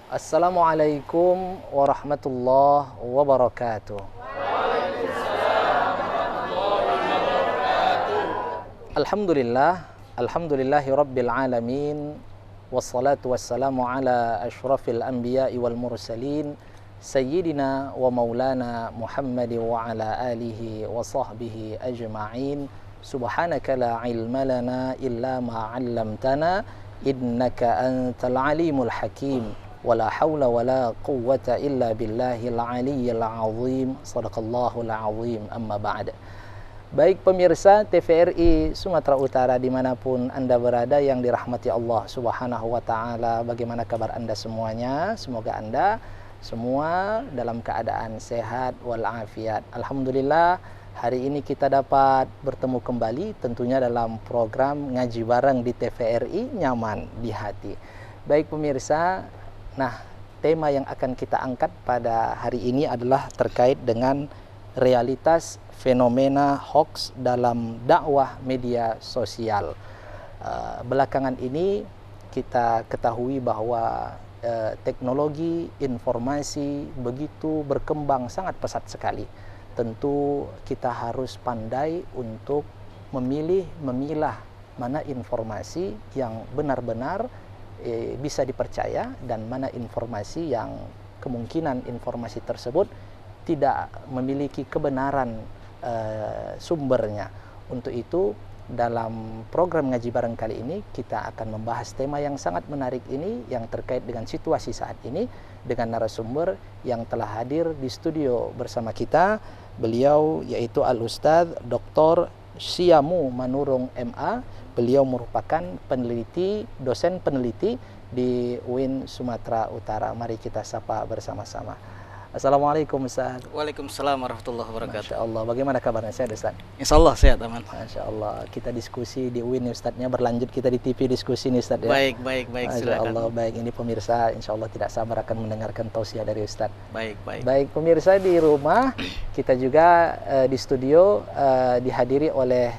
Assalamualaikum warahmatullahi wabarakatuh. Alhamdulillah, alhamdulillahi rabbil alamin, wassalatu wassalamu ala ashrafil anbiya'i wal mursalin, sayyidina wa maulana Muhammad wa ala alihi wa sahbihi ajma'in. Subhanaka la ilma lana illa ma 'allamtana innaka antal alimul hakim. Wala haula wala quwwata illa billahil aliyyil azim. Shadaqallahul azim. Amma ba'd. Baik pemirsa TVRI Sumatera Utara dimanapun Anda berada yang dirahmati Allah Subhanahu wa Ta'ala, bagaimana kabar Anda semuanya? Semoga Anda semua dalam keadaan sehat walafiat. Alhamdulillah, hari ini kita dapat bertemu kembali tentunya dalam program ngaji bareng di TVRI, nyaman di hati. Baik pemirsa, nah tema yang akan kita angkat pada hari ini adalah terkait dengan realitas fenomena hoax dalam dakwah media sosial. Belakangan ini kita ketahui bahwa teknologi informasi begitu berkembang sangat pesat sekali. Tentu kita harus pandai untuk memilah mana informasi yang benar-benar bisa dipercaya dan mana informasi yang kemungkinan informasi tersebut tidak memiliki kebenaran sumbernya. Untuk itu dalam program ngaji bareng kali ini kita akan membahas tema yang sangat menarik ini yang terkait dengan situasi saat ini dengan narasumber yang telah hadir di studio bersama kita. Beliau yaitu Al-Ustadz Dr. Syamu Manurung MA. Beliau merupakan dosen peneliti di UIN Sumatera Utara. Mari kita sapa bersama-sama. Assalamualaikum Ustaz. Waalaikumsalam warahmatullahi wabarakatuh. Masya Allah, bagaimana kabarnya sehat Ustaz? Insya Allah sehat aman. Masya Allah, kita diskusi di UIN Ustadznya, berlanjut kita di TV diskusi nih Ustaz ya. Baik, Masya silakan. Allah, baik, ini pemirsa insya Allah tidak sabar akan mendengarkan tausiah dari Ustaz. Baik. Pemirsa di rumah, kita juga di studio dihadiri oleh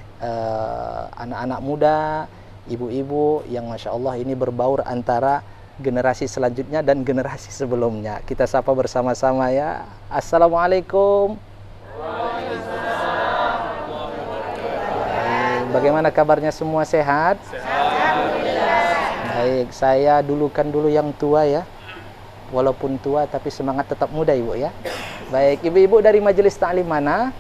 anak-anak muda, ibu-ibu yang Masya Allah ini berbaur antara generasi selanjutnya dan generasi sebelumnya. Kita sapa bersama-sama ya. Assalamualaikum. Waalaikumsalam. Bagaimana kabarnya semua, sehat? Baik, saya dulukan dulu yang tua ya. Walaupun tua tapi semangat tetap muda Ibu ya. Baik, ibu-ibu dari majelis taklim mana?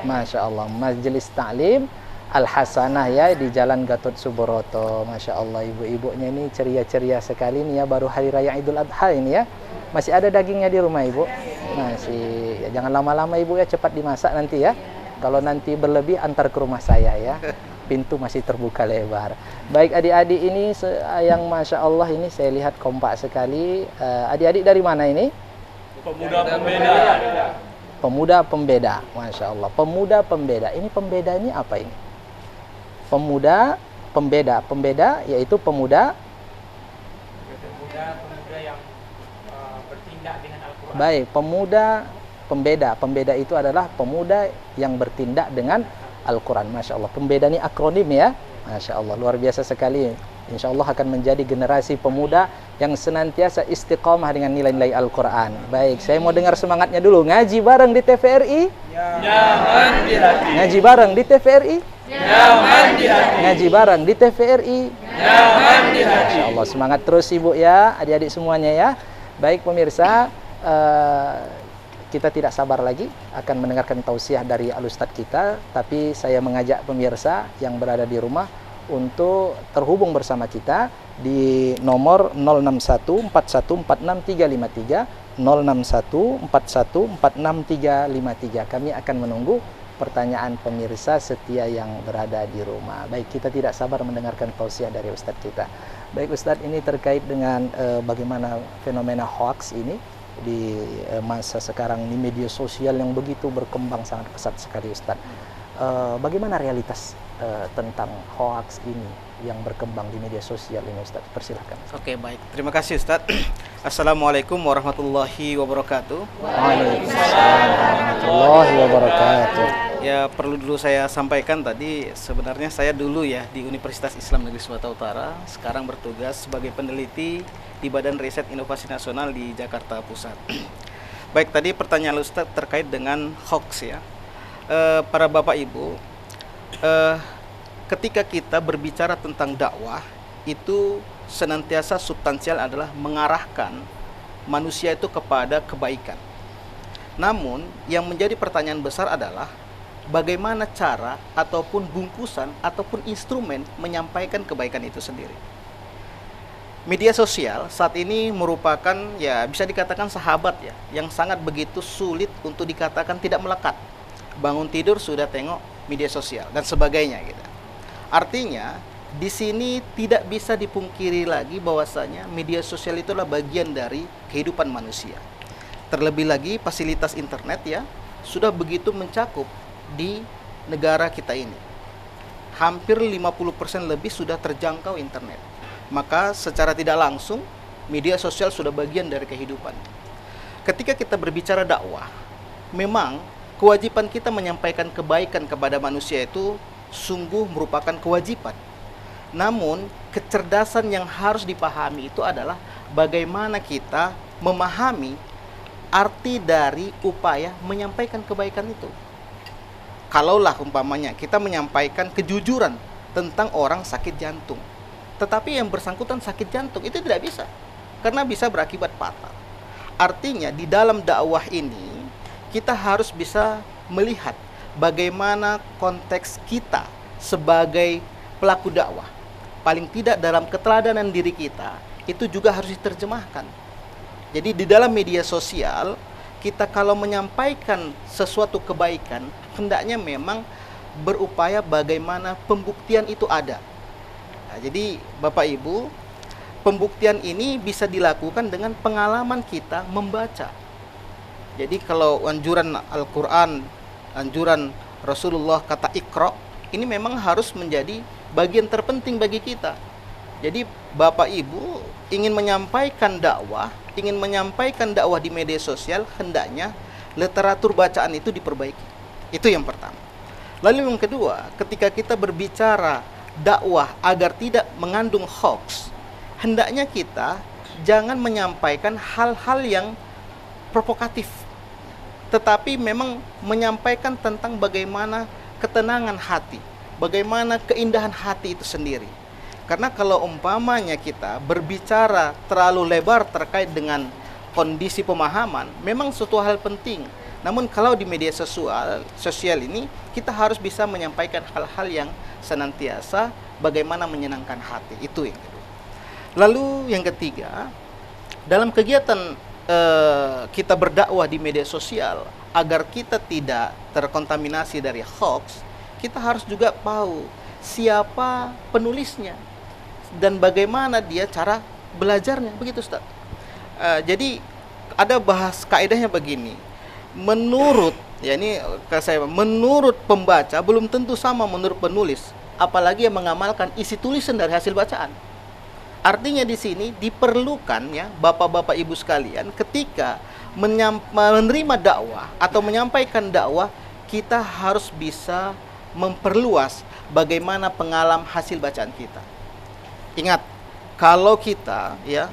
Masya Allah, Majelis Ta'lim Al-Hasanah ya di Jalan Gatot Subroto. Masya Allah, ibu-ibunya ini ceria-ceria sekali nih ya, baru Hari Raya Idul Adha ini ya. Masih ada dagingnya di rumah Ibu? Masih, ya, jangan lama-lama Ibu ya, cepat dimasak nanti ya. Kalau nanti berlebih antar ke rumah saya ya. Pintu masih terbuka lebar. Baik adik-adik ini yang Masya Allah ini saya lihat kompak sekali. Adik-adik dari mana ini? Pemuda Pembeda. Pemuda Pembeda, Masya Allah. Pemuda Pembeda, ini pembeda ini apa ini? Pemuda Pembeda yaitu pemuda yang bertindak dengan Al-Quran. Baik, pemuda Pembeda itu adalah pemuda yang bertindak dengan Al-Quran. Masya Allah, pembeda ini akronim ya. Masya Allah, luar biasa sekali. Insya Allah akan menjadi generasi pemuda yang senantiasa istiqomah dengan nilai-nilai Al-Quran. Baik, saya mau dengar semangatnya dulu. Ngaji bareng di TVRI. Nyaman di hati. Ngaji bareng di TVRI. Nyaman di hati. Ngaji bareng di TVRI. Nyaman di hati. Insya Allah, semangat terus Ibu ya, adik-adik semuanya ya. Baik pemirsa, kita tidak sabar lagi akan mendengarkan tausiah dari Al-Ustadz kita. Tapi saya mengajak pemirsa yang berada di rumah untuk terhubung bersama kita di nomor 0614146353, 0614146353. Kami akan menunggu pertanyaan pemirsa setia yang berada di rumah. Baik, kita tidak sabar mendengarkan tausiah dari Ustadz kita. Baik Ustadz, ini terkait dengan bagaimana fenomena hoax ini di masa sekarang, di media sosial yang begitu berkembang sangat pesat sekali Ustadz. Bagaimana realitas tentang hoax ini yang berkembang di media sosial ini Ustaz? Persilahkan. Oke, baik. Terima kasih Ustaz. Assalamualaikum warahmatullahi wabarakatuh. Waalaikumsalam warahmatullahi wabarakatuh. Ya, perlu dulu saya sampaikan tadi, sebenarnya saya dulu ya di Universitas Islam Negeri Sumatera Utara, sekarang bertugas sebagai peneliti di Badan Riset Inovasi Nasional di Jakarta Pusat. Baik, tadi pertanyaan Ustadz terkait dengan hoax ya. Para Bapak Ibu, ketika kita berbicara tentang dakwah, itu senantiasa substansial adalah mengarahkan manusia itu kepada kebaikan. Namun, yang menjadi pertanyaan besar adalah bagaimana cara ataupun bungkusan ataupun instrumen menyampaikan kebaikan itu sendiri. Media sosial saat ini merupakan ya bisa dikatakan sahabat ya, yang sangat begitu sulit untuk dikatakan tidak melekat. Bangun tidur sudah tengok media sosial dan sebagainya gitu. Artinya di sini tidak bisa dipungkiri lagi bahwasanya media sosial itu adalah bagian dari kehidupan manusia. Terlebih lagi fasilitas internet ya sudah begitu mencakup di negara kita ini. Hampir 50% lebih sudah terjangkau internet. Maka secara tidak langsung media sosial sudah bagian dari kehidupan. Ketika kita berbicara dakwah, memang kewajiban kita menyampaikan kebaikan kepada manusia itu sungguh merupakan kewajiban. Namun kecerdasan yang harus dipahami itu adalah bagaimana kita memahami arti dari upaya menyampaikan kebaikan itu. Kalaulah umpamanya kita menyampaikan kejujuran tentang orang sakit jantung, tetapi yang bersangkutan sakit jantung, itu tidak bisa, karena bisa berakibat fatal. Artinya di dalam dakwah ini kita harus bisa melihat bagaimana konteks kita sebagai pelaku dakwah. Paling tidak dalam keteladanan diri kita itu juga harus diterjemahkan. Jadi di dalam media sosial kita kalau menyampaikan sesuatu kebaikan, hendaknya memang berupaya bagaimana pembuktian itu ada. Nah, jadi Bapak Ibu, pembuktian ini bisa dilakukan dengan pengalaman kita membaca. Jadi kalau anjuran Al-Quran, anjuran Rasulullah kata Iqra, ini memang harus menjadi bagian terpenting bagi kita. Jadi Bapak Ibu ingin menyampaikan dakwah di media sosial, hendaknya literatur bacaan itu diperbaiki. Itu yang pertama. Lalu yang kedua, ketika kita berbicara dakwah agar tidak mengandung hoax, hendaknya kita jangan menyampaikan hal-hal yang provokatif, tetapi memang menyampaikan tentang bagaimana ketenangan hati, bagaimana keindahan hati itu sendiri. Karena kalau umpamanya kita berbicara terlalu lebar terkait dengan kondisi pemahaman, memang suatu hal penting. Namun kalau di media sosial ini, kita harus bisa menyampaikan hal-hal yang senantiasa bagaimana menyenangkan hati. Itu yang kedua. Lalu yang ketiga, dalam kegiatan kita berdakwah di media sosial, agar kita tidak terkontaminasi dari hoax, kita harus juga tahu siapa penulisnya dan bagaimana dia cara belajarnya, begitu Ustaz. Jadi ada bahas kaidahnya begini. Menurut menurut pembaca belum tentu sama menurut penulis, apalagi yang mengamalkan isi tulisan dari hasil bacaan. Artinya di sini diperlukan ya Bapak-bapak Ibu sekalian, ketika menerima dakwah atau menyampaikan dakwah, kita harus bisa memperluas bagaimana pengalaman hasil bacaan kita. Ingat, kalau kita ya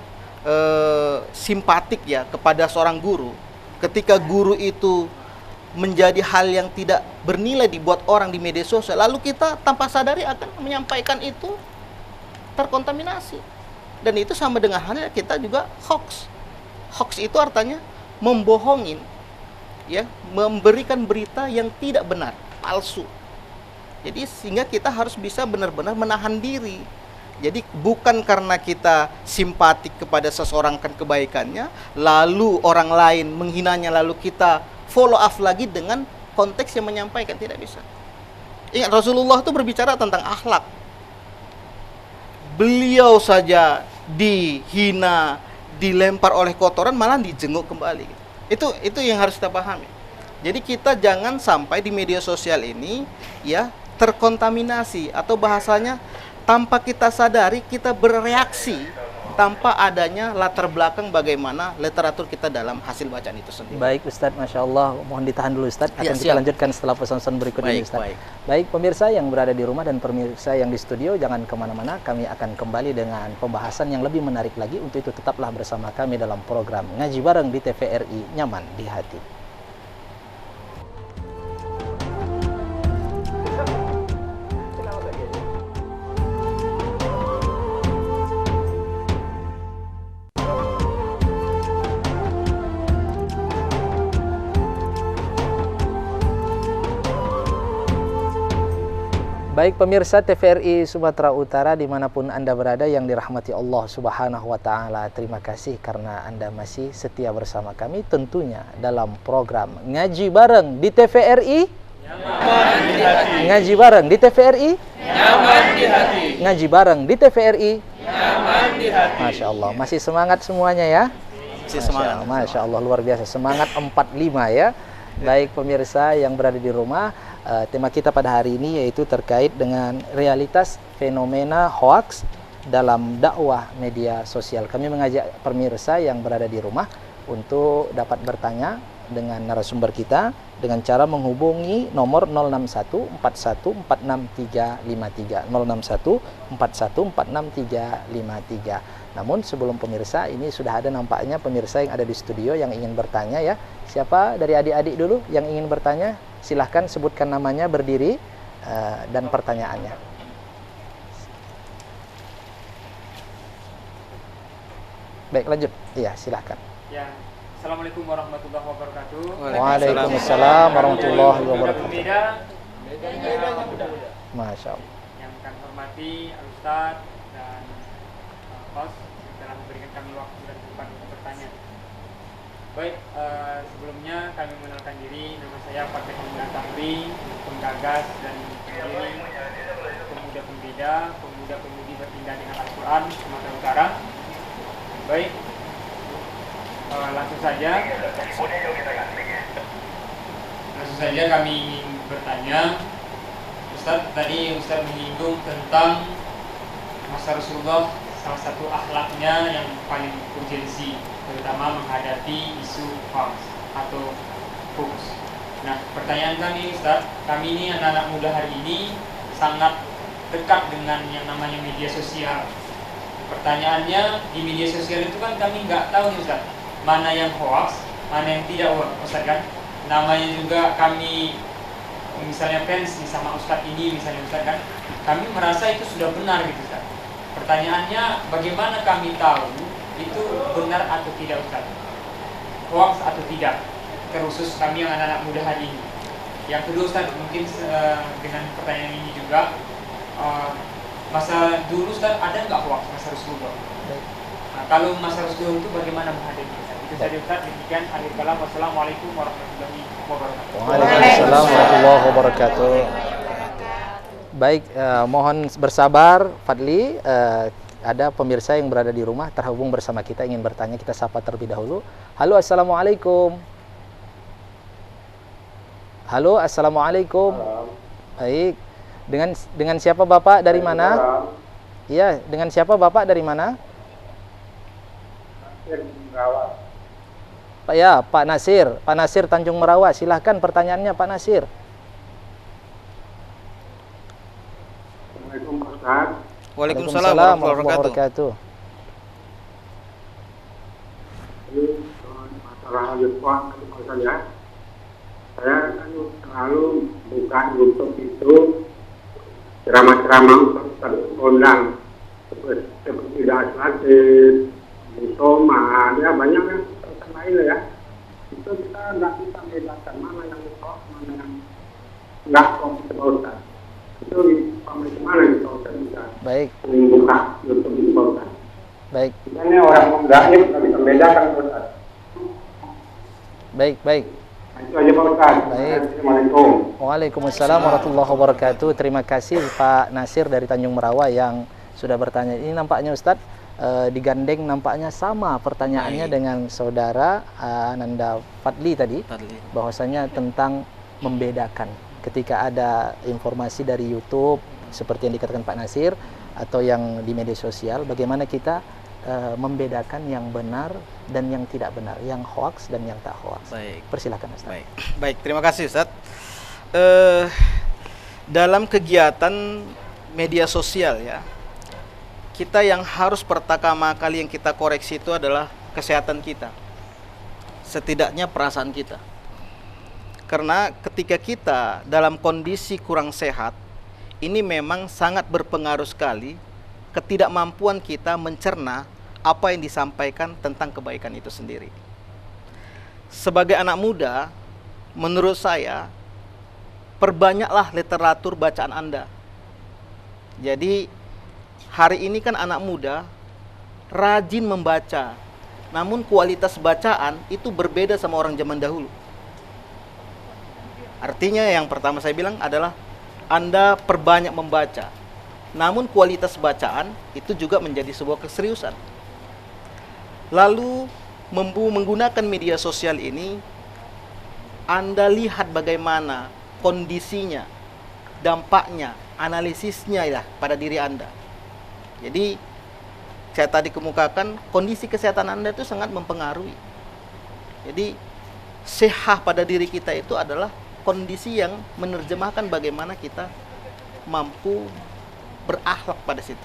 simpatik ya kepada seorang guru, ketika guru itu menjadi hal yang tidak bernilai dibuat orang di media sosial, lalu kita tanpa sadari akan menyampaikan itu terkontaminasi. Dan itu sama dengan halnya kita juga hoax. Hoax itu artinya membohongin, ya, memberikan berita yang tidak benar, palsu. Jadi sehingga kita harus bisa benar-benar menahan diri. Jadi bukan karena kita simpatik kepada seseorang kan kebaikannya, lalu orang lain menghinanya, lalu kita follow up lagi dengan konteks yang menyampaikan, tidak bisa. Ingat, Rasulullah itu berbicara tentang akhlak. Beliau saja dihina, dilempar oleh kotoran, malah dijenguk kembali. Itu yang harus kita pahami. Jadi kita jangan sampai di media sosial ini ya terkontaminasi, atau bahasanya tanpa kita sadari kita bereaksi tanpa adanya latar belakang bagaimana literatur kita dalam hasil bacaan itu sendiri. Baik Ustadz, Masya Allah. Mohon ditahan dulu Ustadz. Akan Ya, kita siap. lanjutkan setelah pesan-pesan berikut ini Baik, Ustadz. baik. Baik pemirsa yang berada di rumah dan pemirsa yang di studio, jangan kemana-mana. Kami akan kembali dengan pembahasan yang lebih menarik lagi. Untuk itu tetaplah bersama kami dalam program Ngaji Bareng di TVRI, Nyaman di Hati. Baik pemirsa TVRI Sumatera Utara dimanapun Anda berada yang dirahmati Allah Subhanahu wa Ta'ala, terima kasih karena Anda masih setia bersama kami tentunya dalam program Ngaji Bareng di TVRI. Nyaman di hati. Ngaji Bareng di TVRI. Nyaman di hati. Ngaji Bareng di TVRI. Nyaman di hati. Masya Allah, masih semangat semuanya ya. Si semangat. Masya Allah, luar biasa, semangat 45 ya. Baik pemirsa yang berada di rumah, tema kita pada hari ini yaitu terkait dengan realitas fenomena hoaks dalam dakwah media sosial. Kami mengajak pemirsa yang berada di rumah untuk dapat bertanya dengan narasumber kita dengan cara menghubungi nomor 061 41 46353 061 41 46353. Namun sebelum pemirsa, ini sudah ada nampaknya pemirsa yang ada di studio yang ingin bertanya ya. Siapa dari adik-adik dulu yang ingin bertanya? Silahkan sebutkan namanya, berdiri, dan pertanyaannya. Baik, lanjut. Iya, silahkan. Ya. Assalamualaikum warahmatullahi wabarakatuh. Waalaikumsalam warahmatullahi wabarakatuh. Berbeda. Masya Allah. Yang kami hormati Al-Ustaz dan host yang telah memberikan kami waktu dan tempat untuk bertanya. Baik, sebelumnya kami mengenalkan diri. Nama saya Fatih Hamdan Tamri, penggagas dan pendiri Pemuda-Pembeda, Pemuda-Pemudi Bertindak dengan Al-Quran Sumatera Utara. Baik, langsung saja kami ingin bertanya. Ustadz, tadi Ustadz menyinggung tentang masa Rasulullah, salah satu akhlaknya yang paling urgensi, terutama menghadapi isu hoax atau hoax. Nah, pertanyaan kami Ustadz, kami ini anak-anak muda hari ini sangat dekat dengan yang namanya media sosial. Pertanyaannya, di media sosial itu kan kami nggak tahu nih Ustadz, mana yang hoax, mana yang tidak Ustadz kan. Namanya juga kami misalnya fans nih sama Ustadz ini misalnya Ustadz kan, kami merasa itu sudah benar gitu Ustadz. Pertanyaannya, bagaimana kami tahu itu benar atau tidak Ustadz, hoax atau tidak, terkhusus kami yang anak-anak muda hari ini. Yang kedua Ustadz, mungkin dengan pertanyaan ini juga, masa dulu Ustadz ada nggak hoax masa Rasulullah? Nah, kalau masa Rasulullah itu bagaimana menghadapi Ustadz? Itu saja Ustadz, demikian akhir kalam. Wassalamualaikum warahmatullahi wabarakatuh. Waalaikumsalam warahmatullahi wabarakatuh. Baik, mohon bersabar Fadli. Ada pemirsa yang berada di rumah terhubung bersama kita ingin bertanya, kita sapa terlebih dahulu. Halo, assalamualaikum. Halo, assalamualaikum. Baik, dengan siapa Bapak dari mana? Iya, dengan siapa Bapak dari mana? Pak ya, Pak Nasir Tanjung Merawa. Silahkan pertanyaannya Pak Nasir. Assalamualaikum Ustaz. Waalaikumsalam warahmatullahi wabarakatuh. Ini masalah Yusuf itu Ustaz ya. Saya kan selalu buka YouTube itu ceramah-ceramah Ustaz kondang seperti Daas Latif, Musoma, ya banyak yang lain ya. Itu kita nggak bisa membedakan mana yang kok, mana yang nggak kok Ustaz. Itu gimana itu Ustaz bisa Baik, membuka YouTube itu Ustaz. baik, Ini orang mudahnya nggak bisa membedakan Ustaz. baik. Nah, itu aja Pak Ustaz. Baik. Assalamualaikum. Waalaikumsalam warahmatullahi wabarakatuh. Terima kasih Pak Nasir dari Tanjung Merawa yang sudah bertanya. Ini nampaknya Ustadz digandeng, nampaknya sama pertanyaannya dengan saudara Ananda Fadli tadi, bahwasanya tentang membedakan ketika ada informasi dari YouTube seperti yang dikatakan Pak Nasir atau yang di media sosial, bagaimana kita membedakan yang benar dan yang tidak benar, yang hoaks dan yang tak hoaks. Baik. Persilakan Ustaz. Baik, baik, terima kasih Ustaz. Dalam kegiatan media sosial ya, kita yang harus pertama kali yang kita koreksi itu adalah kesehatan kita, setidaknya perasaan kita. Karena ketika kita dalam kondisi kurang sehat, ini memang sangat berpengaruh sekali ketidakmampuan kita mencerna apa yang disampaikan tentang kebaikan itu sendiri. Sebagai anak muda, menurut saya, perbanyaklah literatur bacaan Anda. Jadi, hari ini kan anak muda rajin membaca, namun kualitas bacaan itu berbeda sama orang zaman dahulu. Artinya yang pertama saya bilang adalah Anda perbanyak membaca, namun kualitas bacaan itu juga menjadi sebuah keseriusan. Lalu menggunakan media sosial ini, Anda lihat bagaimana kondisinya, dampaknya, analisisnya ya pada diri Anda. Jadi saya tadi kemukakan kondisi kesehatan Anda itu sangat mempengaruhi. Jadi sehat pada diri kita itu adalah kondisi yang menerjemahkan bagaimana kita mampu berakhlak pada situ.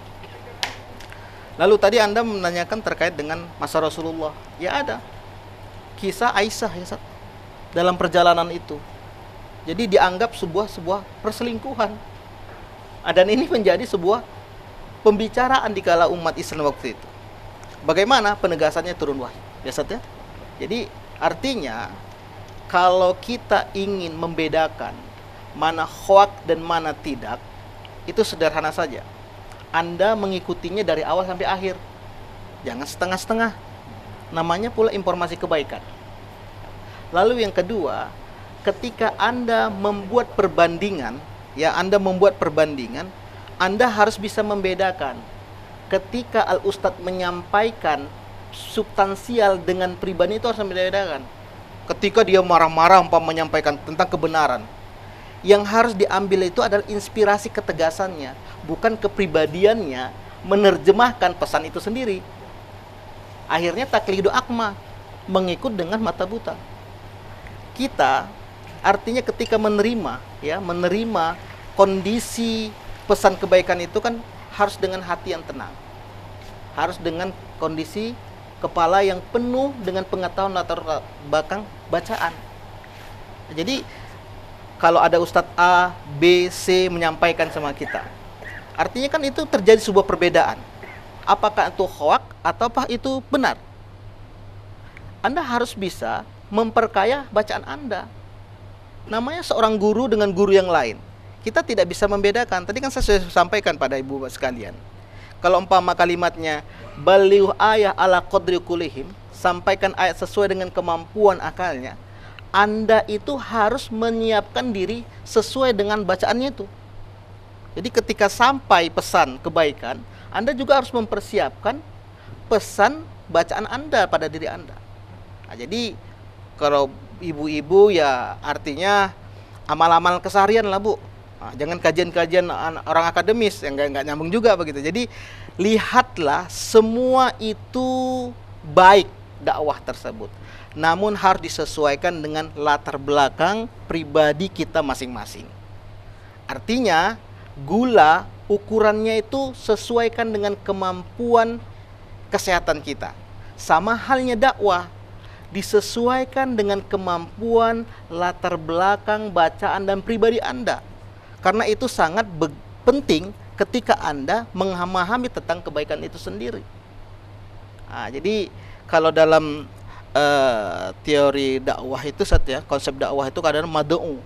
Lalu tadi Anda menanyakan terkait dengan masa Rasulullah. Ya ada kisah Aisyah ya Ustaz, dalam perjalanan itu. Jadi dianggap sebuah perselingkuhan. Dan ini menjadi sebuah pembicaraan di kala umat Islam waktu itu. Bagaimana penegasannya turun wahyu. Ya Ustaz ya. Jadi artinya kalau kita ingin membedakan mana hoak dan mana tidak, itu sederhana saja. Anda mengikutinya dari awal sampai akhir. Jangan setengah-setengah. Namanya pula informasi kebaikan. Lalu yang kedua, ketika Anda membuat perbandingan, Anda harus bisa membedakan. Ketika Al-Ustadz menyampaikan substansial dengan pribadi itu harus membedakan. Ketika dia marah-marah menyampaikan tentang kebenaran, yang harus diambil itu adalah inspirasi ketegasannya, bukan kepribadiannya menerjemahkan pesan itu sendiri. Akhirnya taklidu akma, mengikut dengan mata buta. Kita artinya ketika menerima kondisi pesan kebaikan itu kan harus dengan hati yang tenang. Harus dengan kondisi kepala yang penuh dengan pengetahuan latar belakang bacaan. Jadi kalau ada Ustadz A, B, C menyampaikan sama kita, artinya kan itu terjadi sebuah perbedaan. Apakah itu hoak ataukah itu benar? Anda harus bisa memperkaya bacaan Anda. Namanya seorang guru dengan guru yang lain. Kita tidak bisa membedakan. Tadi kan saya sudah sampaikan pada ibu sekalian. Kalau umpama kalimatnya baligh ayah ala qadri kulihim, sampaikan ayat sesuai dengan kemampuan akalnya. Anda itu harus menyiapkan diri sesuai dengan bacaannya itu. Jadi ketika sampai pesan kebaikan, Anda juga harus mempersiapkan pesan bacaan Anda pada diri Anda. Nah, jadi kalau ibu-ibu ya artinya amal-amal keseharian lah Bu. Nah, jangan kajian-kajian orang akademis yang nggak nyambung juga begitu. Jadi lihatlah semua itu baik dakwah tersebut. Namun harus disesuaikan dengan latar belakang pribadi kita masing-masing. Artinya gula ukurannya itu sesuaikan dengan kemampuan kesehatan kita. Sama halnya dakwah, disesuaikan dengan kemampuan latar belakang bacaan dan pribadi Anda. Karena itu sangat penting ketika Anda memahami tentang kebaikan itu sendiri. Nah, jadi kalau dalam teori dakwah itu konsep dakwah itu kadang mad'u.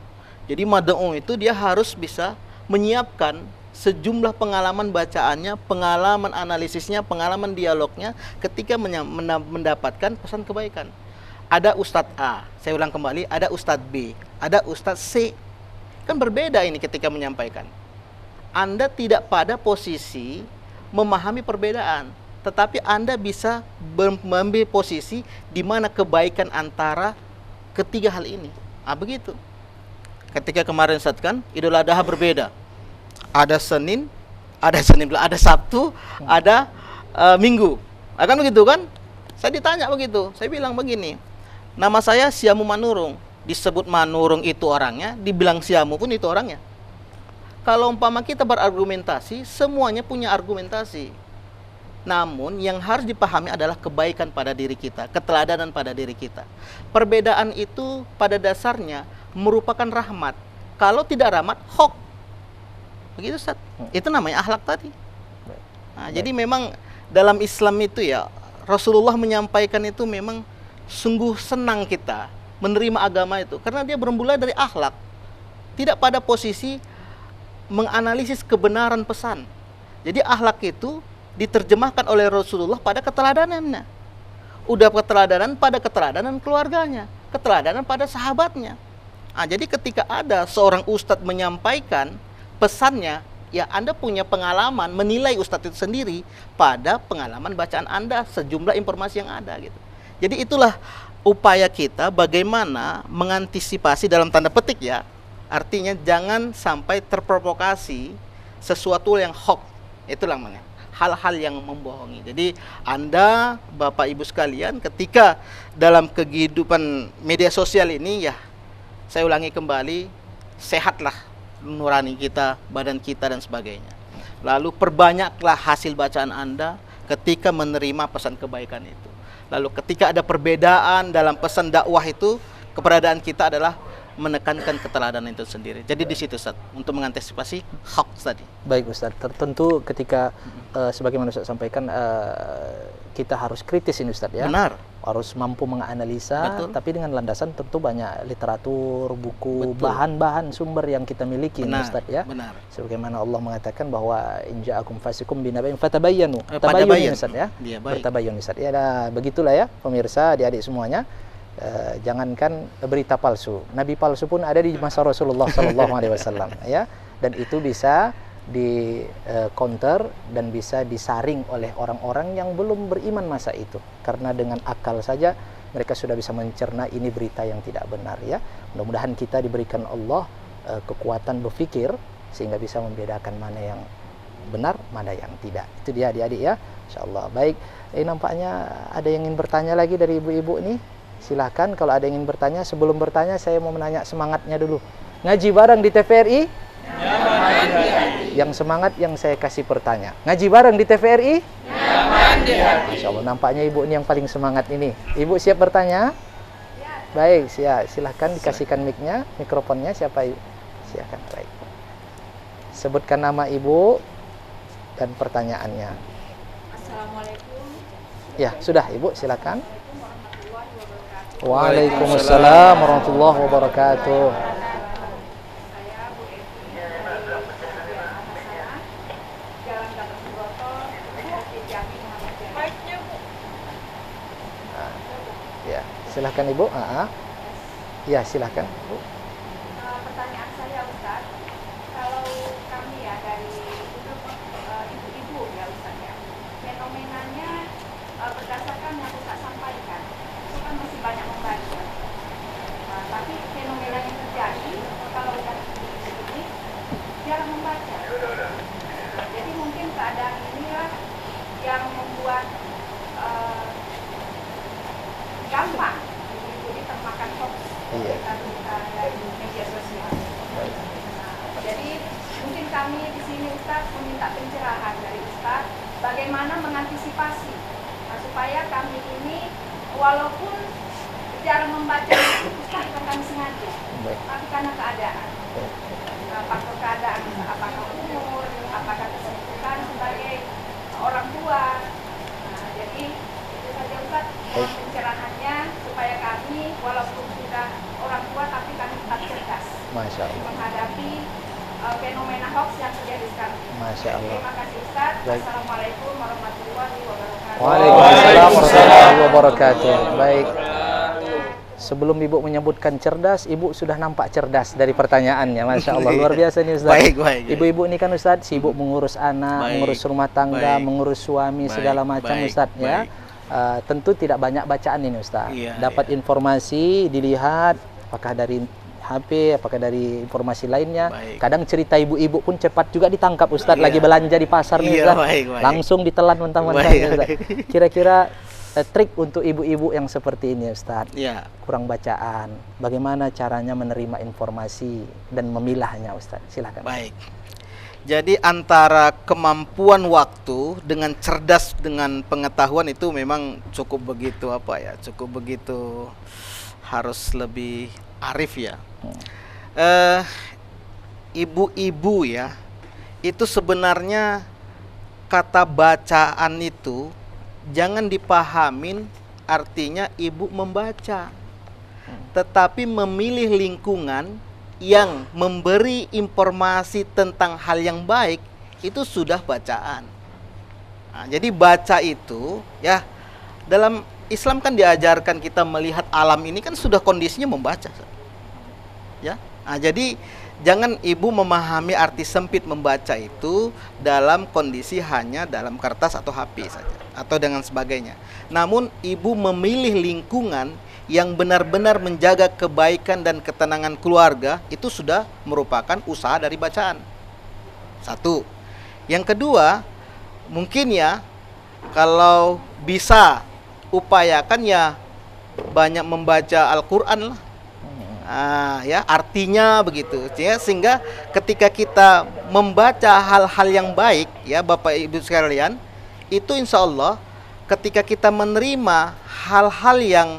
Jadi mad'u itu dia harus bisa menyiapkan sejumlah pengalaman bacaannya, pengalaman analisisnya, pengalaman dialognya ketika mendapatkan pesan kebaikan. Ada Ustadz A, saya ulang kembali, ada Ustadz B, ada Ustadz C. Kan berbeda ini ketika menyampaikan. Anda tidak pada posisi memahami perbedaan, tetapi Anda bisa mengambil posisi di mana kebaikan antara ketiga hal ini. Begitu. Ketika kemarin Ustaz kan Idul Adha berbeda. Ada Senin, ada Sabtu, ada Minggu. Akan begitu kan? Saya ditanya begitu. Saya bilang begini. Nama saya Siamu Manurung. Disebut Manurung itu orangnya, dibilang Siamu pun itu orangnya. Kalau umpama kita berargumentasi, semuanya punya argumentasi. Namun yang harus dipahami adalah kebaikan pada diri kita, keteladanan pada diri kita. Perbedaan itu pada dasarnya merupakan rahmat. Kalau tidak rahmat, hoax. Begitu Ustaz. Itu namanya akhlak tadi. Nah, jadi memang dalam Islam itu ya, Rasulullah menyampaikan itu memang sungguh senang kita menerima agama itu, karena dia bermula dari akhlak, tidak pada posisi menganalisis kebenaran pesan. Jadi akhlak itu diterjemahkan oleh Rasulullah pada keteladanannya. Udah keteladanan pada keteladanan keluarganya, keteladanan pada sahabatnya. Nah, jadi ketika ada seorang ustadz menyampaikan pesannya, ya Anda punya pengalaman menilai ustadz itu sendiri pada pengalaman bacaan Anda, sejumlah informasi yang ada gitu. Jadi itulah upaya kita bagaimana mengantisipasi dalam tanda petik ya. Artinya jangan sampai terprovokasi sesuatu yang hoax. Itulah namanya hal-hal yang membohongi. Jadi Anda, Bapak Ibu sekalian, ketika dalam kehidupan media sosial ini ya, saya ulangi kembali, sehatlah nurani kita, badan kita dan sebagainya. Lalu perbanyaklah hasil bacaan Anda ketika menerima pesan kebaikan itu. Lalu ketika ada perbedaan dalam pesan dakwah itu, keberadaan kita adalah menekankan keteladanan itu sendiri. Jadi di situ Ustaz, untuk mengantisipasi hoax tadi. Baik Ustaz, tentu ketika sebagaimana Ustaz sampaikan, kita harus kritis ini Ustaz ya. Benar. Harus mampu menganalisa. Betul. Tapi dengan landasan tentu banyak literatur, buku, Betul. bahan-bahan sumber yang kita miliki ini Benar, Ustaz ya. benar. Sebagaimana Allah mengatakan bahwa in ja'akum fasikum binaba'in fatabayyanu. Tabayyun. Tabayyun Ustaz ya. Iya, baik. Bertabayyun Ustaz. Ya, nah, begitulah ya pemirsa, adik-adik semuanya. Jangankan berita palsu, nabi palsu pun ada di masa Rasulullah sallallahu alaihi wasallam ya, dan itu bisa di counter dan bisa disaring oleh orang-orang yang belum beriman masa itu, karena dengan akal saja mereka sudah bisa mencerna ini berita yang tidak benar ya. Mudah-mudahan kita diberikan Allah kekuatan berpikir sehingga bisa membedakan mana yang benar, mana yang tidak. Itu dia adik-adik ya, insyaallah. Baik, nampaknya ada yang ingin bertanya lagi dari ibu-ibu nih. Silahkan kalau ada yang ingin bertanya. Sebelum bertanya saya mau menanya semangatnya dulu. Ngaji bareng di TVRI? Ya, yang semangat yang saya kasih bertanya. Ngaji bareng di TVRI? Ya, Masya Allah, nampaknya ibu ini yang paling semangat ini. Ibu siap bertanya? Baik, silahkan dikasihkan mic-nya, mikrofonnya. Siapa ibu? Silahkan, baik. Sebutkan nama ibu dan pertanyaannya. Assalamualaikum. Ya, sudah ibu, silakan. Waalaikumsalam warahmatullahi wabarakatuh. Saya Bu Eti dari Atasana, Jalan Gatot Subroto, Masjid Jami Muhammadiyah. Ya, silahkan ibu. Ya, silahkan bu. Pertanyaan saya Ustaz, kalau kami ya dari ibu-ibu ya Ustaz ya, fenomenanya berdasarkan yang Ustaz sampaikan, itu kan masih banyak membaca. Tapi fenomena yang terjadi kalau udah begini jarang membaca. Jadi mungkin keadaan inilah yang membuat gampang jadi termakan hoax dari media sosial. Jadi mungkin kami di sini Ustaz meminta pencerahan dari Ustaz bagaimana mengantisipasi supaya kami ini walaupun jarang membaca Ustaz bukan kami sengaja, tapi karena keadaan. Faktor keadaan, apakah umur, apakah kesibukan sebagai orang tua. Jadi itu saja Ustaz pencerahannya supaya kami walaupun sudah orang tua tapi kami tetap cerdas. Masya Allah. Menghadapi fenomena hoax yang terjadi sekarang. Masya Allah. Terima kasih Ustaz. Baik. Assalamualaikum warahmatullahi wabarakatuh. Waalaikumsalam warahmatullahi wabarakatuh. Baik. Sebelum ibu menyebutkan cerdas, ibu sudah nampak cerdas dari pertanyaannya. Masya Allah, luar biasa nih Ustaz. Baik. Ibu-ibu ini kan Ustaz sibuk mengurus anak, Baik. mengurus rumah tangga, Baik. mengurus suami, Baik. segala macam Baik. Ustaz ya. Baik. Tentu tidak banyak bacaan ini Ustaz. Iya, Dapat informasi, dilihat apakah dari HP, apakah dari informasi lainnya. Baik. Kadang cerita ibu-ibu pun cepat juga ditangkap Ustadz, Iya. lagi belanja di pasar nih Iya, Ustadz. baik. Langsung ditelan mentah-mentah Baik. Ustadz. Kira-kira trik untuk ibu-ibu yang seperti ini Ustadz, Ya, kurang bacaan, bagaimana caranya menerima informasi dan memilahnya Ustadz? Silahkan. baik. Jadi antara kemampuan waktu dengan cerdas dengan pengetahuan itu memang cukup begitu cukup begitu harus lebih arif ya. Ibu-ibu ya, itu sebenarnya kata bacaan itu jangan dipahamin artinya ibu membaca, tetapi memilih lingkungan yang memberi informasi tentang hal yang baik itu sudah bacaan. Nah, jadi baca itu ya, dalam Islam kan diajarkan kita melihat alam ini kan sudah kondisinya membaca. Ya. Nah, jadi jangan ibu memahami arti sempit membaca itu dalam kondisi hanya dalam kertas atau HP saja atau dengan sebagainya. Namun ibu memilih lingkungan yang benar-benar menjaga kebaikan dan ketenangan keluarga, itu sudah merupakan usaha dari bacaan. Satu. Yang kedua, mungkin ya kalau bisa upayakan ya banyak membaca Al-Qur'an lah. Ya, artinya begitu ya, sehingga ketika kita membaca hal-hal yang baik ya Bapak Ibu sekalian, itu insya Allah ketika kita menerima hal-hal yang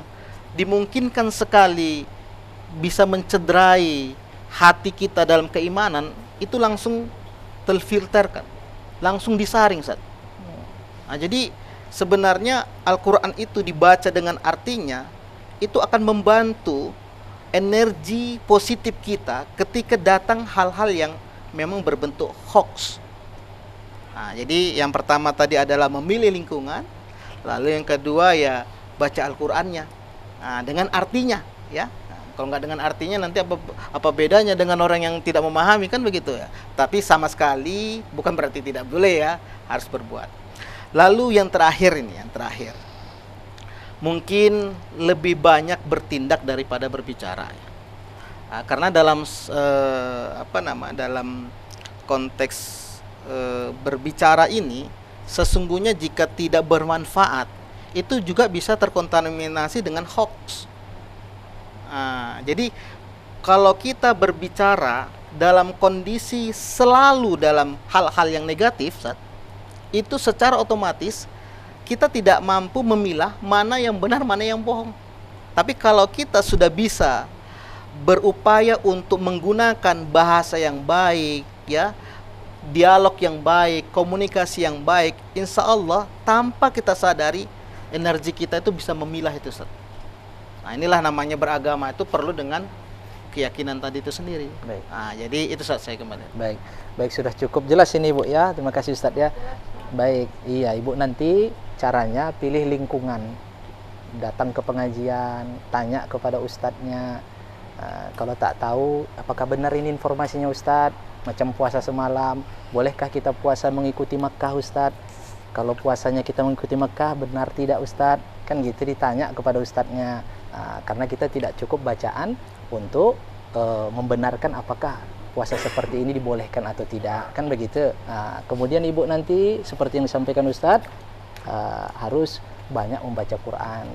dimungkinkan sekali bisa mencederai hati kita dalam keimanan, itu langsung terfilterkan, langsung disaring Ustaz. Nah, jadi sebenarnya Al-Quran itu dibaca dengan artinya, itu akan membantu energi positif kita ketika datang hal-hal yang memang berbentuk hoax. Nah, jadi yang pertama tadi adalah memilih lingkungan, lalu yang kedua ya baca Al-Qur'annya. Nah, dengan artinya ya. Nah, kalau nggak dengan artinya nanti apa bedanya dengan orang yang tidak memahami, kan begitu ya. Tapi sama sekali bukan berarti tidak boleh ya, harus berbuat. Lalu yang terakhir ini, mungkin lebih banyak bertindak daripada berbicara ya. Nah, karena dalam dalam konteks berbicara ini, sesungguhnya jika tidak bermanfaat itu juga bisa terkontaminasi dengan hoax. Nah, jadi kalau kita berbicara dalam kondisi selalu dalam hal-hal yang negatif, itu secara otomatis kita tidak mampu memilah mana yang benar, mana yang bohong. Tapi kalau kita sudah bisa berupaya untuk menggunakan bahasa yang baik, ya, dialog yang baik, komunikasi yang baik, insya Allah tanpa kita sadari energi kita itu bisa memilah itu, Ustaz. Nah, inilah namanya beragama, itu perlu dengan keyakinan tadi itu sendiri. Baik. Nah, jadi itu Ustaz, saya kembali. Baik, sudah cukup jelas ini Ibu ya. Terima kasih Ustaz ya. Baik, iya Ibu, nanti caranya pilih lingkungan. Datang ke pengajian, tanya kepada ustadznya. Kalau tak tahu apakah benar ini informasinya Ustadz, macam puasa semalam, bolehkah kita puasa mengikuti Makkah Ustadz? Kalau puasanya kita mengikuti Makkah, benar tidak Ustadz? Kan gitu ditanya kepada ustadznya. Karena kita tidak cukup bacaan untuk membenarkan apakah puasa seperti ini dibolehkan atau tidak, kan begitu. Kemudian Ibu nanti seperti yang disampaikan Ustadz, harus banyak membaca Quran,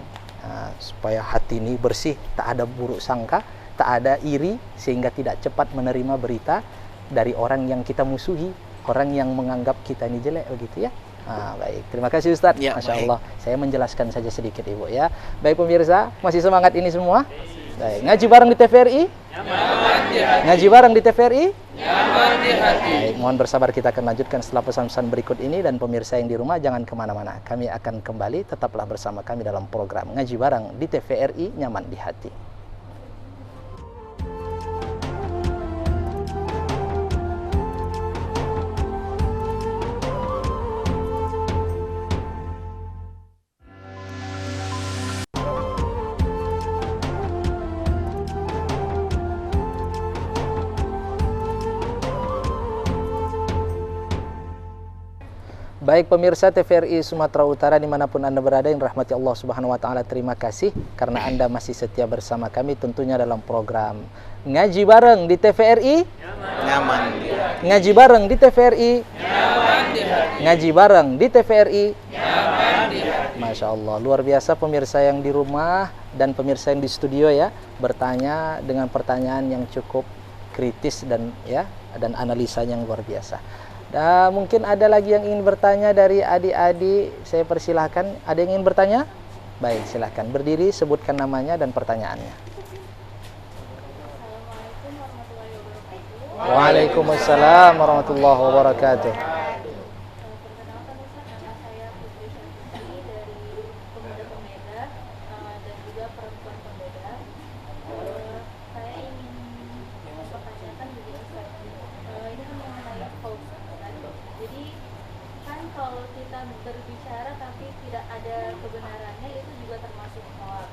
supaya hati ini bersih, tak ada buruk sangka, tak ada iri, sehingga tidak cepat menerima berita dari orang yang kita musuhi, orang yang menganggap kita ini jelek, begitu ya. Baik, terima kasih Ustadz. Ya, Masya baik. Allah, saya menjelaskan saja sedikit Ibu ya. Baik pemirsa, masih semangat ini semua? Baik, ngaji bareng di TVRI? Ngaji bareng di TVRI? Baik, mohon bersabar, kita akan lanjutkan setelah pesan-pesan berikut ini. Dan pemirsa yang di rumah jangan kemana-mana, kami akan kembali, tetaplah bersama kami dalam program Ngaji Bareng di TVRI, nyaman di hati. Baik pemirsa TVRI Sumatera Utara dimanapun Anda berada yang rahmati Allah Subhanahu Wa Taala, terima kasih karena Anda masih setia bersama kami tentunya dalam program Ngaji Bareng di TVRI. Nyaman. Ngaji Bareng di TVRI. Ngaji Bareng di TVRI. Masya Allah, luar biasa pemirsa yang di rumah dan pemirsa yang di studio ya, bertanya dengan pertanyaan yang cukup kritis dan analisanya yang luar biasa. Dan mungkin ada lagi yang ingin bertanya dari adik-adik, saya persilahkan. Ada yang ingin bertanya? Baik, silahkan berdiri, sebutkan namanya dan pertanyaannya. Assalamualaikum warahmatullahi wabarakatuh. Waalaikumsalam warahmatullahi wabarakatuh. Perkenalkan Ustaz, nama saya Putri Syafri dari Pemuda-Pembeda dan juga Perempuan Pembeda. Saya ingin mempertanyakan begini Ustaz. Ini mengenai hoax. Jadi kan kalau kita berbicara tapi tidak ada kebenarannya itu juga termasuk hoax.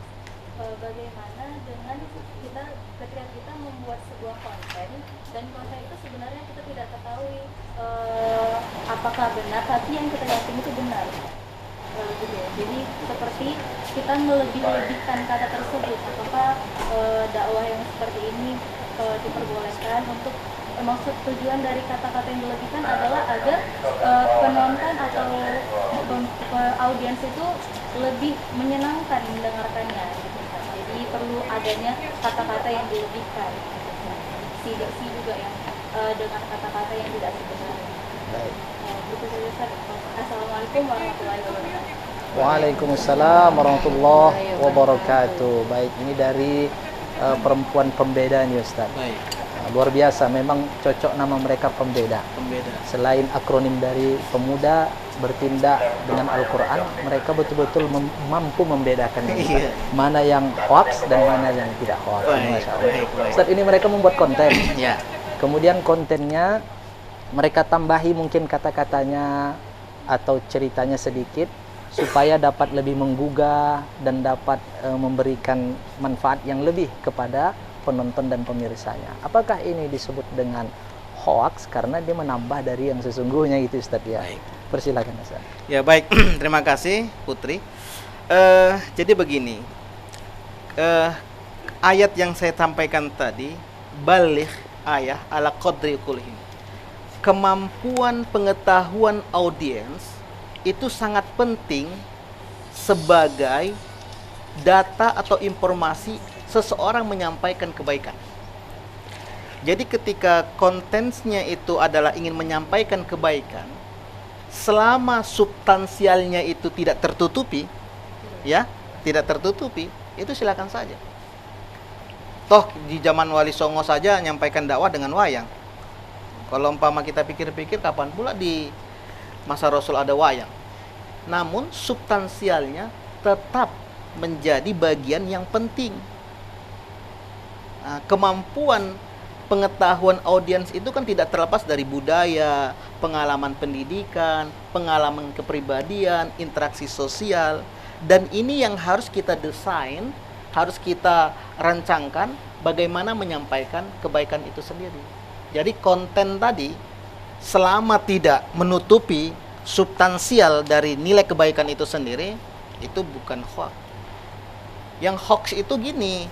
Bagaimana dengan kita ketika kita membuat sebuah konten dan konten itu sebenarnya kita tidak ketahui apakah benar, tapi yang kita yakini itu benar. Gitu ya. Jadi seperti kita melebih-lebihkan kata tersebut, apakah dakwah yang seperti ini diperbolehkan untuk maksud tujuan dari kata-kata yang dilebihkan adalah agar penonton atau audiens itu lebih menyenangkan mendengarkannya gitu. Jadi perlu adanya kata-kata yang dilebihkan, diksi juga yang dengan kata-kata yang tidak sebenarnya. Begitu saja Ustaz. Assalamualaikum warahmatullahi wabarakatuh. Waalaikumsalam warahmatullahi wabarakatuh. Baik, ini dari Perempuan Pembeda nih Ustaz. Baik. Luar biasa, memang cocok nama mereka Pembeda. Pembeda. Selain akronim dari pemuda bertindak dengan Al-Quran, mereka betul-betul mampu membedakan mana yang hoax dan mana yang tidak hoax. Masya Allah. Ustaz, ini mereka membuat konten. Ya. Kemudian kontennya mereka tambahi mungkin kata-katanya atau ceritanya sedikit supaya dapat lebih menggugah dan dapat memberikan manfaat yang lebih kepada penonton dan pemirsanya. Apakah ini disebut dengan hoax karena dia menambah dari yang sesungguhnya gitu Ustaz ya? Baik. Persilakan Ustaz. Ya baik, terima kasih Putri. Jadi begini, ayat yang saya sampaikan tadi, baligh ayah ala qadri uqulihim. Kemampuan pengetahuan audiens itu sangat penting sebagai data atau informasi seseorang menyampaikan kebaikan. Jadi ketika kontennya itu adalah ingin menyampaikan kebaikan, selama substansialnya itu tidak tertutupi, itu silakan saja. Toh di zaman Wali Songo saja menyampaikan dakwah dengan wayang. Kalau umpama kita pikir-pikir, kapan pula di masa Rasul ada wayang? Namun substansialnya tetap menjadi bagian yang penting. Kemampuan pengetahuan audiens itu kan tidak terlepas dari budaya, pengalaman pendidikan, pengalaman kepribadian, interaksi sosial, dan ini yang harus kita desain, harus kita rancangkan bagaimana menyampaikan kebaikan itu sendiri. Jadi konten tadi selama tidak menutupi substansial dari nilai kebaikan itu sendiri, itu bukan hoax. Yang hoax itu gini,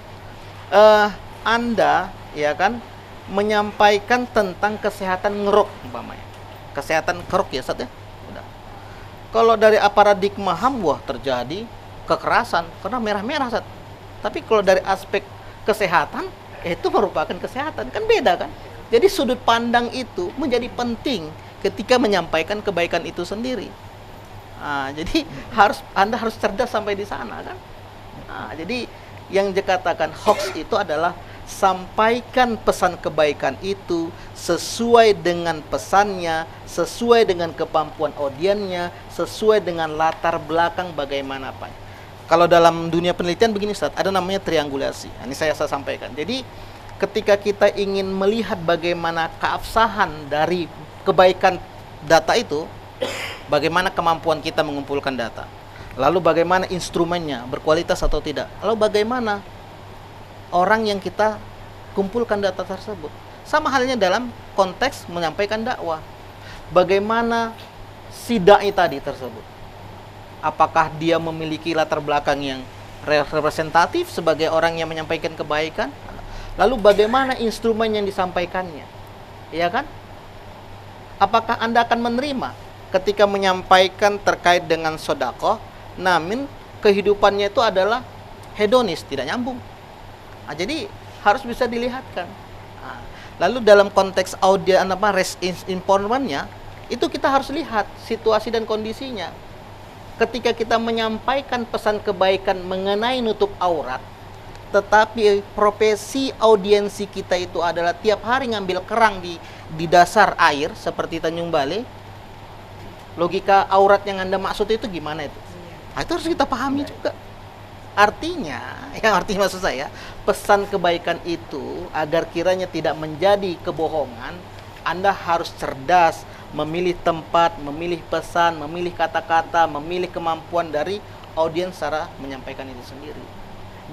Anda ya kan menyampaikan tentang kesehatan ngerok umpamanya. Kesehatan kerok ya Ustaz ya. Udah. Kalau dari paradigma HAM wah terjadi kekerasan karena merah-merah Ustaz. Tapi kalau dari aspek kesehatan itu merupakan kesehatan, kan beda kan? Jadi sudut pandang itu menjadi penting ketika menyampaikan kebaikan itu sendiri. Jadi Anda harus cerdas sampai di sana kan? Jadi yang dikatakan hoax itu adalah sampaikan pesan kebaikan itu sesuai dengan pesannya, sesuai dengan kemampuan audiennya, sesuai dengan latar belakang bagaimanapun. Kalau dalam dunia penelitian begini Ustaz, ada namanya triangulasi. Ini saya sampaikan. Jadi ketika kita ingin melihat bagaimana keabsahan dari kebaikan data itu, bagaimana kemampuan kita mengumpulkan data, lalu bagaimana instrumennya, berkualitas atau tidak, lalu bagaimana orang yang kita kumpulkan data tersebut. Sama halnya dalam konteks menyampaikan dakwah. Bagaimana si dai tadi tersebut. Apakah dia memiliki latar belakang yang representatif sebagai orang yang menyampaikan kebaikan? Lalu bagaimana instrumen yang disampaikannya? Iya kan? Apakah Anda akan menerima ketika menyampaikan terkait dengan sedekah, namun kehidupannya itu adalah hedonis, tidak nyambung. Nah, jadi harus bisa dilihatkan. Nah, lalu dalam konteks informannya, itu kita harus lihat situasi dan kondisinya. Ketika kita menyampaikan pesan kebaikan mengenai nutup aurat, tetapi profesi audiensi kita itu adalah tiap hari ngambil kerang di dasar air seperti Tanjung Balai, logika aurat yang Anda maksud itu gimana itu? Nah, itu harus kita pahami juga. Artinya, yang artinya maksud saya, pesan kebaikan itu agar kiranya tidak menjadi kebohongan, Anda harus cerdas memilih tempat, memilih pesan, memilih kata-kata, memilih kemampuan dari audiens secara menyampaikan itu sendiri.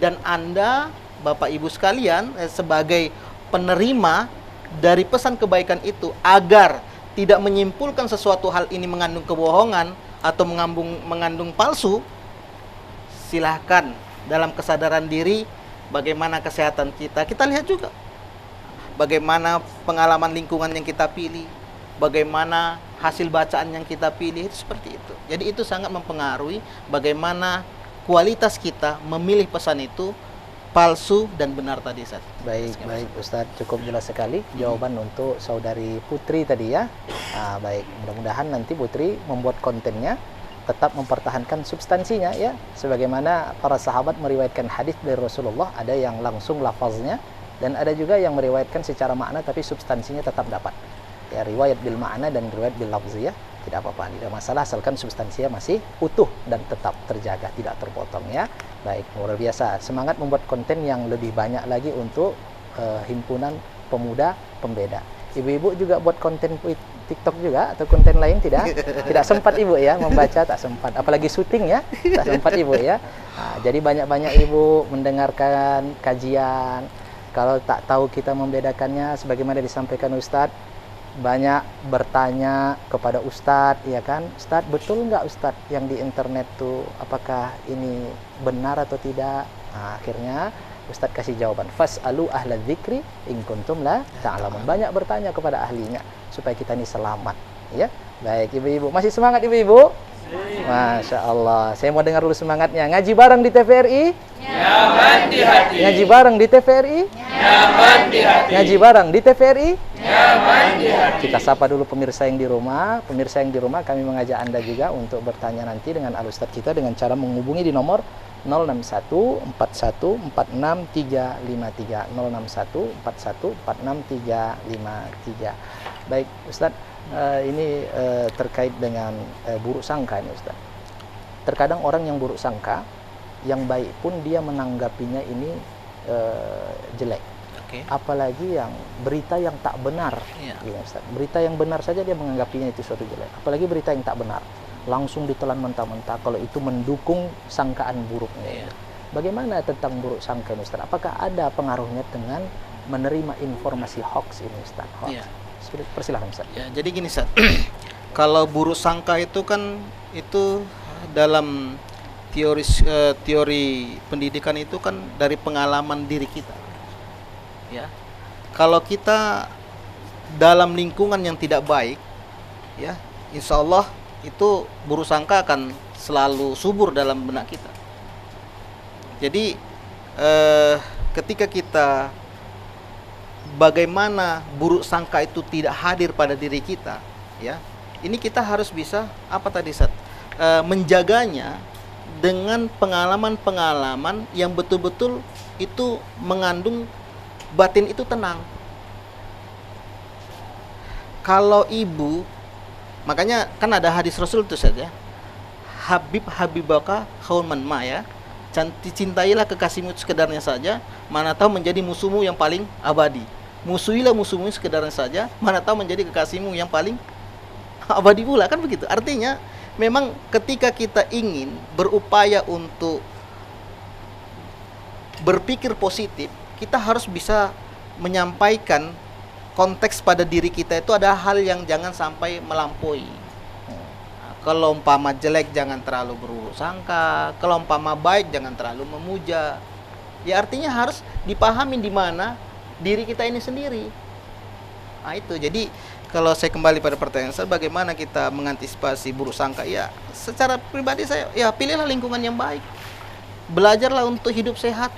Dan Anda, Bapak Ibu sekalian, sebagai penerima dari pesan kebaikan itu, agar tidak menyimpulkan sesuatu hal ini mengandung kebohongan atau mengandung palsu, silahkan dalam kesadaran diri bagaimana kesehatan kita. Kita lihat juga bagaimana pengalaman lingkungan yang kita pilih, bagaimana hasil bacaan yang kita pilih, itu seperti itu. Jadi itu sangat mempengaruhi bagaimana kualitas kita memilih pesan itu palsu dan benar tadi, Ustaz. Baik Ustaz, cukup jelas sekali jawaban untuk saudari Putri tadi ya. Baik, mudah-mudahan nanti Putri membuat kontennya tetap mempertahankan substansinya ya, sebagaimana para sahabat meriwayatkan hadis dari Rasulullah, ada yang langsung lafaznya dan ada juga yang meriwayatkan secara makna tapi substansinya tetap dapat. Ya, riwayat bil makna dan riwayat bil lafzi ya, tidak apa-apa, tidak masalah asalkan substansinya masih utuh dan tetap terjaga, tidak terpotong ya. Baik, luar biasa. Semangat membuat konten yang lebih banyak lagi untuk himpunan pemuda pembeda. Ibu-ibu juga buat konten TikTok juga atau konten lain tidak? Tidak sempat Ibu ya membaca, tak sempat. Apalagi syuting ya, tak sempat Ibu ya. Jadi banyak-banyak Ibu mendengarkan kajian. Kalau tak tahu kita membedakannya sebagaimana disampaikan Ustadz, banyak bertanya kepada Ustadz, ya kan? Ustadz, betul nggak Ustadz yang di internet tuh, apakah ini benar atau tidak? Nah, akhirnya Ustadz kasih jawaban, fas'alu ahla dzikri in kuntum la ta'lamun. Banyak bertanya kepada ahlinya supaya kita ini selamat, ya. Baik, ibu-ibu, masih semangat ibu-ibu? Masya Allah. Saya mau dengar dulu semangatnya. Ngaji bareng di TVRI? Nyaman di hati. Ngaji bareng di TVRI? Nyaman di hati. Ngaji bareng di TVRI? Nyaman di hati. Kita sapa dulu pemirsa yang di rumah. Pemirsa yang di rumah, kami mengajak Anda juga untuk bertanya nanti dengan Al-Ustadz kita dengan cara menghubungi di nomor 061 41 46 353 061 41 46 353. Baik Ustadz, ini terkait dengan buruk sangka ini Ustadz. Terkadang orang yang buruk sangka, yang baik pun dia menanggapinya ini jelek. Okay. Apalagi yang berita yang tak benar, Yeah. ya, Ustaz. Berita yang benar saja dia menganggapnya itu suatu jelek. Apalagi berita yang tak benar, langsung ditelan mentah-mentah kalau itu mendukung sangkaan buruknya. Yeah. Bagaimana tentang buruk sangka ini, Ustaz? Apakah ada pengaruhnya dengan menerima informasi hoax ini, Ustaz? Hoax. Yeah. Persilahkan, Ustaz. Ya, jadi gini, Ustaz. Kalau buruk sangka itu kan itu dalam teori pendidikan itu kan dari pengalaman diri kita. Ya. Kalau kita dalam lingkungan yang tidak baik, ya, insya Allah itu buruk sangka akan selalu subur dalam benak kita. Jadi ketika kita bagaimana buruk sangka itu tidak hadir pada diri kita, ya, ini kita harus bisa apa tadi, Sat? Menjaganya dengan pengalaman-pengalaman yang betul-betul itu mengandung batin itu tenang. Kalau ibu, makanya kan ada hadis Rasul itu saja, habibaka khauman ma, ya, cintailah kekasihmu sekedarnya saja, mana tahu menjadi musuhmu yang paling abadi. Musuhilah musuhmu sekedarnya saja, mana tahu menjadi kekasihmu yang paling abadi pula, kan begitu. Artinya memang ketika kita ingin berupaya untuk berpikir positif, kita harus bisa menyampaikan konteks pada diri kita itu ada hal yang jangan sampai melampaui. Kalau umpama jelek jangan terlalu berburuk sangka, kalau umpama baik jangan terlalu memuja. Ya artinya harus dipahami di mana diri kita ini sendiri. Nah itu, jadi kalau saya kembali pada pertanyaan saya, bagaimana kita mengantisipasi buruk sangka? Ya secara pribadi saya, ya pilihlah lingkungan yang baik. Belajarlah untuk hidup sehat.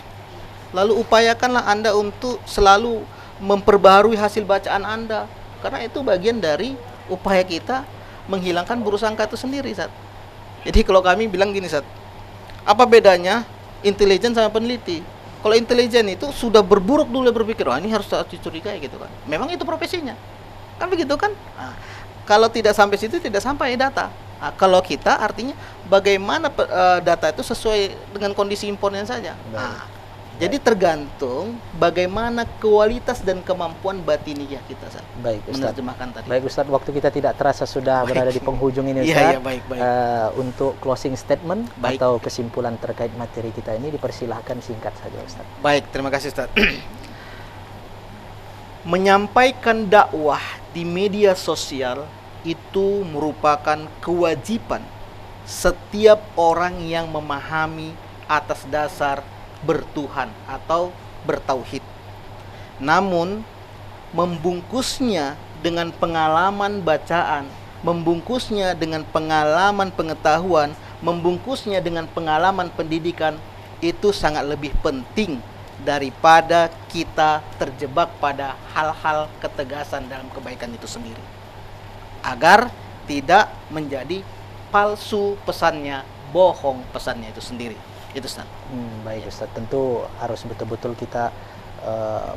Lalu upayakanlah Anda untuk selalu memperbaharui hasil bacaan Anda. Karena itu bagian dari upaya kita menghilangkan buruk sangka itu sendiri, Sat. Jadi kalau kami bilang gini, Sat, apa bedanya intelijen sama peneliti? Kalau intelijen itu sudah berburuk dulu berpikir, ini harus dicurigai gitu kan. Memang itu profesinya. Kan begitu kan? Nah, kalau tidak sampai situ tidak sampai data. Nah, kalau kita artinya bagaimana data itu sesuai dengan kondisi impornya saja. Nah, jadi tergantung bagaimana kualitas dan kemampuan batiniyah kita, Ustaz. Baik, Ustaz. Menerjemahkan tadi. Baik, Ustaz, waktu kita tidak terasa sudah berada di penghujung ini, Iya, Ustaz. baik. Untuk closing statement Baik. atau kesimpulan terkait materi kita ini dipersilahkan singkat saja, Ustaz. Baik, terima kasih, Ustaz. Menyampaikan dakwah di media sosial itu merupakan kewajiban setiap orang yang memahami atas dasar bertuhan atau bertauhid. Namun membungkusnya dengan pengalaman bacaan, membungkusnya dengan pengalaman pengetahuan, membungkusnya dengan pengalaman pendidikan itu sangat lebih penting daripada kita terjebak pada hal-hal ketegasan dalam kebaikan itu sendiri. Agar tidak menjadi palsu pesannya, bohong pesannya itu sendiri. Itu, Ustaz. Baik, Ustaz. Tentu harus betul-betul kita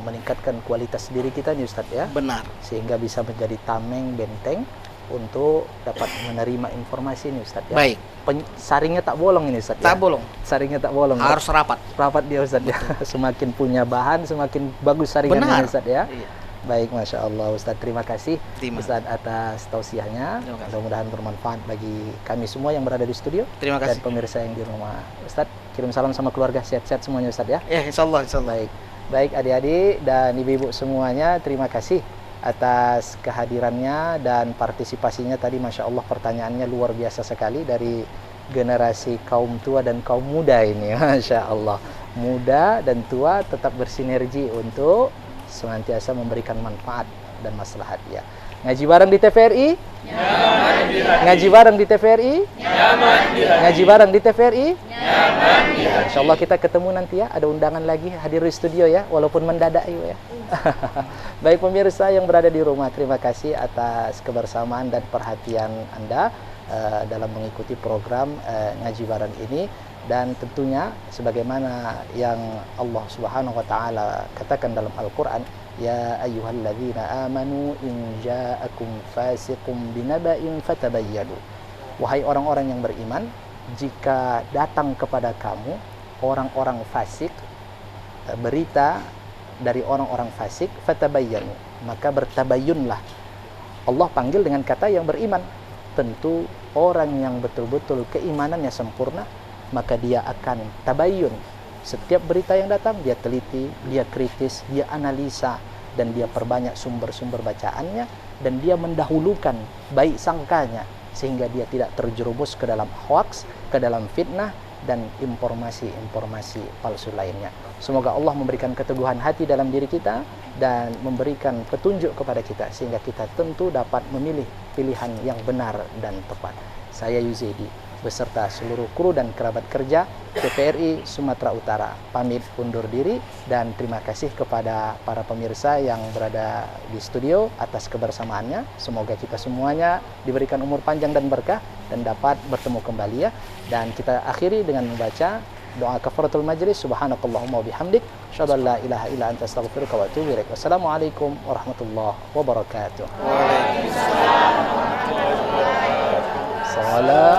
meningkatkan kualitas diri kita nih, Ustaz, ya. Benar. Sehingga bisa menjadi tameng benteng untuk dapat menerima informasi ini, Ustaz, ya. Baik. Saringnya tak bolong ini, Ustaz. Tak ya? bolong. Saringnya tak bolong. Harus rapat. Rapat dia, Ustaz, ya. Semakin punya bahan, semakin bagus saringan Benar. ini, Ustaz, ya. Iya. Baik, Masya Allah, Ustaz. Terima kasih, Terima. Ustaz, atas tausiahnya. Terima kasih. Mudah-mudahan bermanfaat bagi kami semua yang berada di studio. Terima Dan kasih. pemirsa yang di rumah. Ustaz, kirim salam sama keluarga, sehat-sehat semuanya, Ustaz, ya. Ya, insyaallah. Baik, baik adik-adik dan ibu-ibu semuanya, terima kasih atas kehadirannya dan partisipasinya tadi. Masya Allah, pertanyaannya luar biasa sekali dari generasi kaum tua dan kaum muda ini. Masya Allah, muda dan tua tetap bersinergi untuk senantiasa memberikan manfaat dan maslahat, ya. Ngaji bareng di TVRI, Nyaman di hati. ngaji bareng di TVRI, Nyaman di hati. ngaji bareng di TVRI. Nyaman di hati. Insya Allah kita ketemu nanti, ya. Ada undangan lagi hadir di studio, ya, walaupun mendadak, ya. Baik pemirsa yang berada di rumah, terima kasih atas kebersamaan dan perhatian Anda dalam mengikuti program ngaji bareng ini. Dan tentunya sebagaimana yang Allah Subhanahu wa taala katakan dalam Al-Qur'an, ya ayyuhalladzina amanu in ja'akum fasiqun binaba'in fatabayyanu. Wahai orang-orang yang beriman, jika datang kepada kamu orang-orang fasik, berita dari orang-orang fasik, fatabayyanu, maka bertabayyunlah. Allah panggil dengan kata yang beriman. Tentu orang yang betul-betul keimanannya sempurna, maka dia akan tabayyun. Setiap berita yang datang dia teliti, dia kritis, dia analisa, dan dia perbanyak sumber-sumber bacaannya, dan dia mendahulukan baik sangkanya sehingga dia tidak terjerumus ke dalam hoax, ke dalam fitnah dan informasi-informasi palsu lainnya. Semoga Allah memberikan keteguhan hati dalam diri kita dan memberikan petunjuk kepada kita sehingga kita tentu dapat memilih pilihan yang benar dan tepat. Saya Yuzedi beserta seluruh kru dan kerabat kerja TVRI Sumatera Utara pamit undur diri, dan terima kasih kepada para pemirsa yang berada di studio atas kebersamaannya. Semoga kita semuanya diberikan umur panjang dan berkah dan dapat bertemu kembali, ya. Dan kita akhiri dengan membaca doa kafaratul majlis. Subhanakallahumma wabihamdik, asyhadu an la ilaha illa anta astaghfiruka wa atubu ilaik. Wassalamualaikum warahmatullahi wabarakatuh. Waalaikumsalam warahmatullahi wabarakatuh. Salam